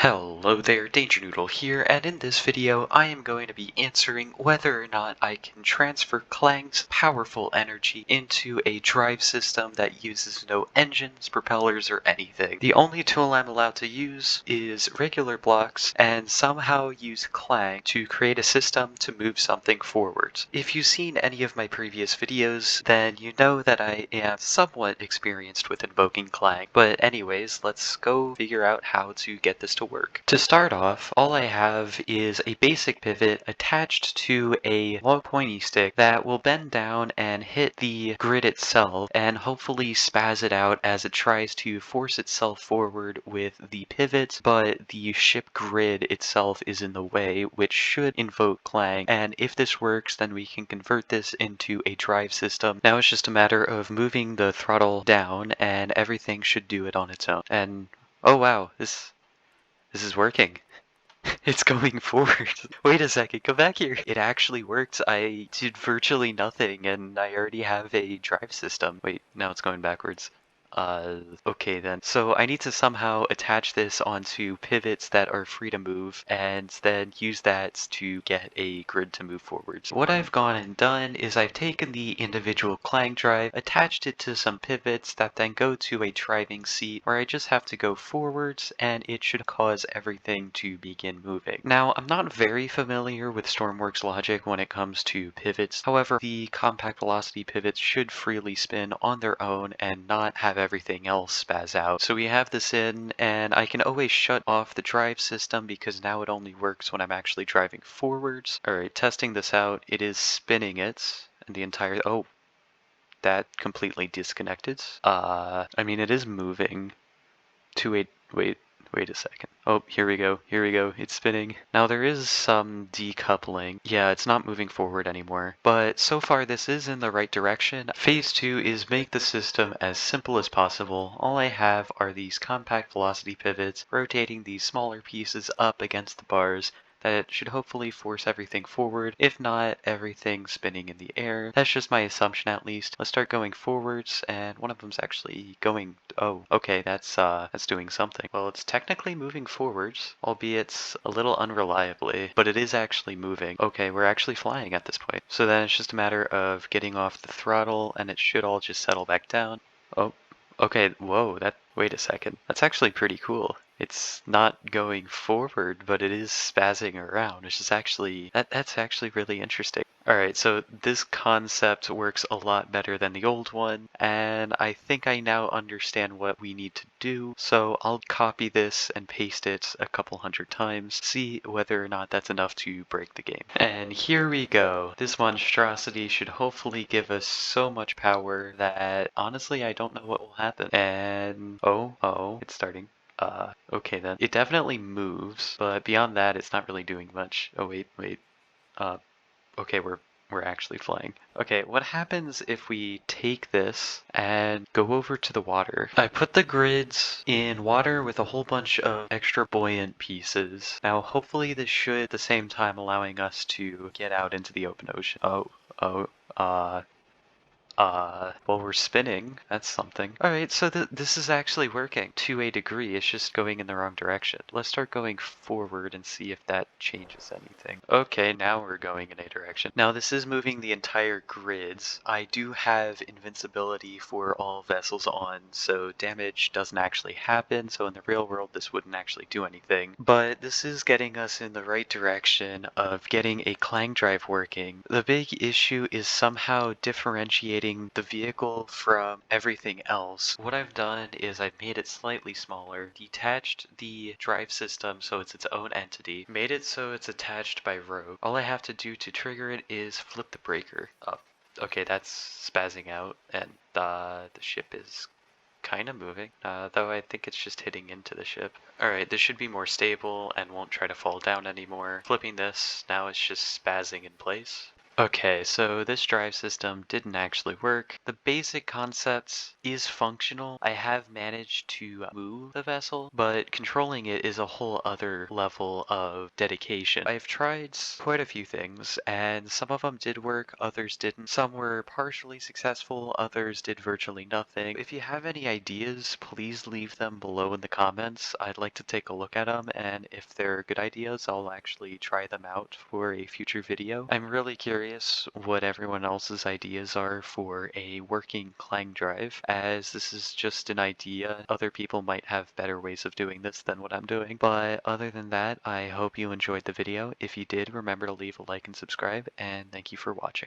Hello there, Danger Noodle here, and in this video I am going to be answering whether or not I can transfer Klang's powerful energy into a drive system that uses no engines, propellers, or anything. The only tool I'm allowed to use is regular blocks and somehow use Klang to create a system to move something forwards. If you've seen any of my previous videos, then you know that I am somewhat experienced with invoking Klang, but anyways, let's go figure out how to get this to work. To start off, all I have is a basic pivot attached to a long pointy stick that will bend down and hit the grid itself and hopefully spaz it out as it tries to force itself forward with the pivots, but the ship grid itself is in the way, which should invoke Klang, and if this works, then we can convert this into a drive system. Now it's just a matter of moving the throttle down and everything should do it on its own. And oh wow, this is working. It's going forward. Wait a second, come back here. It actually worked. I did virtually nothing and I already have a drive system. Wait, now it's going backwards. Okay then. So I need to somehow attach this onto pivots that are free to move and then use that to get a grid to move forwards. What I've gone and done is I've taken the individual clang drive, attached it to some pivots that then go to a driving seat where I just have to go forwards and it should cause everything to begin moving. Now, I'm not very familiar with Stormworks logic when it comes to pivots. However, the compact velocity pivots should freely spin on their own and not have everything else spaz out. So we have this in, and I can always shut off the drive system because now it only works when I'm actually driving forwards. Alright, testing this out, it is spinning it, and the entire, oh, that completely disconnected. I mean, it is moving to a, wait a second. Oh, here we go, it's spinning. Now there is some decoupling. Yeah, it's not moving forward anymore, but so far this is in the right direction. Phase 2 is make the system as simple as possible. All I have are these compact velocity pivots rotating these smaller pieces up against the bars that should hopefully force everything forward, if not everything spinning in the air. That's just my assumption at least. Let's start going forwards, and one of them's actually going, oh, okay, that's doing something. Well, it's technically moving forwards, albeit a little unreliably, but it is actually moving. Okay, we're actually flying at this point. So then it's just a matter of getting off the throttle, and it should all just settle back down. Oh, okay, whoa, wait a second. That's actually pretty cool. It's not going forward, but it is spazzing around, which is actually, that's actually really interesting. Alright, so this concept works a lot better than the old one, and I think I now understand what we need to do, so I'll copy this and paste it a couple hundred times, see whether or not that's enough to break the game. And here we go. This monstrosity should hopefully give us so much power that, honestly, I don't know what will happen. And, oh, it's starting. Okay then. It definitely moves, but beyond that, it's not really doing much. Oh, wait. Okay, we're actually flying. Okay, what happens if we take this and go over to the water? I put the grids in water with a whole bunch of extra buoyant pieces. Now, hopefully this should, at the same time, allowing us to get out into the open ocean. Well, we're spinning. That's something. Alright, so this is actually working to a degree. It's just going in the wrong direction. Let's start going forward and see if that changes anything. Okay, now we're going in a direction. Now, this is moving the entire grids. I do have invincibility for all vessels on, so damage doesn't actually happen. So in the real world, this wouldn't actually do anything. But this is getting us in the right direction of getting a clang drive working. The big issue is somehow differentiating the vehicle from everything else. What I've done is I've made it slightly smaller, detached the drive system so it's its own entity, made it so it's attached by rope. All I have to do to trigger it is flip the breaker up. Okay, that's spazzing out, and the ship is kind of moving, though I think it's just hitting into the ship. Alright, this should be more stable and won't try to fall down anymore. Flipping this, now it's just spazzing in place. Okay, so this drive system didn't actually work. The basic concepts is functional. I have managed to move the vessel, but controlling it is a whole other level of dedication. I've tried quite a few things, and some of them did work, others didn't. Some were partially successful, others did virtually nothing. If you have any ideas, please leave them below in the comments. I'd like to take a look at them, and if they're good ideas, I'll actually try them out for a future video. I'm really curious what everyone else's ideas are for a working clang-drive, as this is just an idea. Other people might have better ways of doing this than what I'm doing. But other than that, I hope you enjoyed the video. If you did, remember to leave a like and subscribe, and thank you for watching.